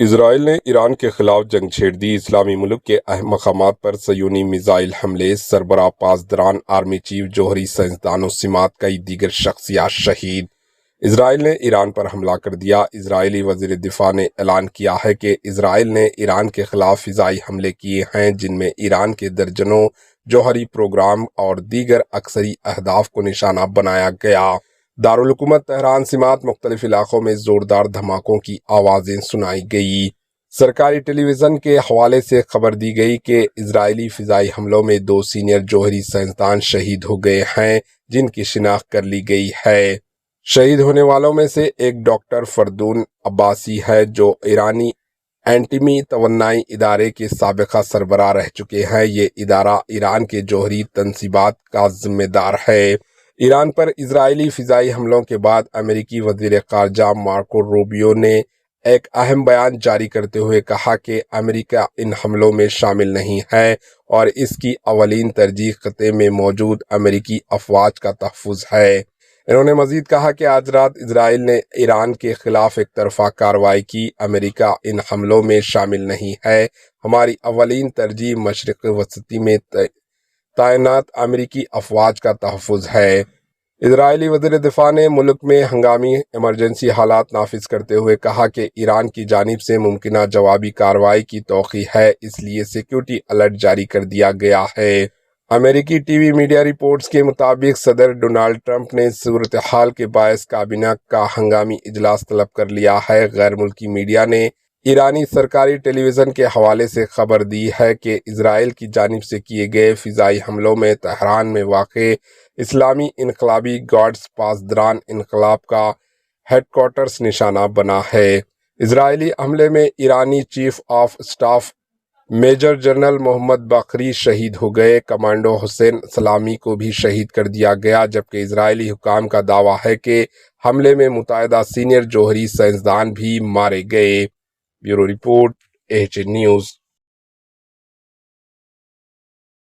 اسرائیل نے ایران کے خلاف جنگ چھیڑ دی۔ اسلامی ملک کے اہم مقامات پر صہیونی میزائل حملے، سربراہ پاسداران، آرمی چیف، جوہری سائنسدانوں سمیت کئی دیگر شخصیات شہید۔ اسرائیل نے ایران پر حملہ کر دیا۔ اسرائیلی وزیر دفاع نے اعلان کیا ہے کہ اسرائیل نے ایران کے خلاف فضائی حملے کیے ہیں، جن میں ایران کے درجنوں جوہری پروگرام اور دیگر عسکری اہداف کو نشانہ بنایا گیا۔ دارالحکومت تہران سمیت مختلف علاقوں میں زوردار دھماکوں کی آوازیں سنائی گئی۔ سرکاری ٹیلی ویژن کے حوالے سے خبر دی گئی کہ اسرائیلی فضائی حملوں میں 2 سینئر جوہری سائنسدان شہید ہو گئے ہیں، جن کی شناخت کر لی گئی ہے۔ شہید ہونے والوں میں سے ایک ڈاکٹر فردون عباسی ہے، جو ایرانی اینٹمی توانائی ادارے کے سابقہ سربراہ رہ چکے ہیں۔ یہ ادارہ ایران کے جوہری تنصیبات کا ذمہ دار ہے۔ ایران پر اسرائیلی فضائی حملوں کے بعد امریکی وزیر خارجہ مارکو روبیو نے ایک اہم بیان جاری کرتے ہوئے کہا کہ امریکہ ان حملوں میں شامل نہیں ہے اور اس کی اولین ترجیح خطے میں موجود امریکی افواج کا تحفظ ہے۔ انہوں نے مزید کہا کہ آج رات اسرائیل نے ایران کے خلاف ایک طرفہ کارروائی کی۔ امریکہ ان حملوں میں شامل نہیں ہے۔ ہماری اولین ترجیح مشرق وسطی میں تعینات امریکی افواج کا تحفظ ہے۔ اسرائیلی وزیر دفاع نے ملک میں ہنگامی ایمرجنسی حالات نافذ کرتے ہوئے کہا کہ ایران کی جانب سے ممکنہ جوابی کارروائی کی توقع ہے، اس لیے سیکیورٹی الرٹ جاری کر دیا گیا ہے۔ امریکی ٹی وی میڈیا رپورٹس کے مطابق صدر ڈونلڈ ٹرمپ نے صورتحال کے باعث کابینہ کا ہنگامی اجلاس طلب کر لیا ہے۔ غیر ملکی میڈیا نے ایرانی سرکاری ٹیلی ویژن کے حوالے سے خبر دی ہے کہ اسرائیل کی جانب سے کیے گئے فضائی حملوں میں تہران میں واقع اسلامی انقلابی گارڈز پاسداران انقلاب کا ہیڈ کوارٹرز نشانہ بنا ہے۔ اسرائیلی حملے میں ایرانی chief of staff major general Mohammad Bagheri شہید ہو گئے۔ کمانڈو حسین سلامی کو بھی شہید کر دیا گیا، جبکہ اسرائیلی حکام کا دعویٰ ہے کہ حملے میں متعدد سینئر جوہری سائنسدان بھی مارے گئے۔ Bureau report, AHN news.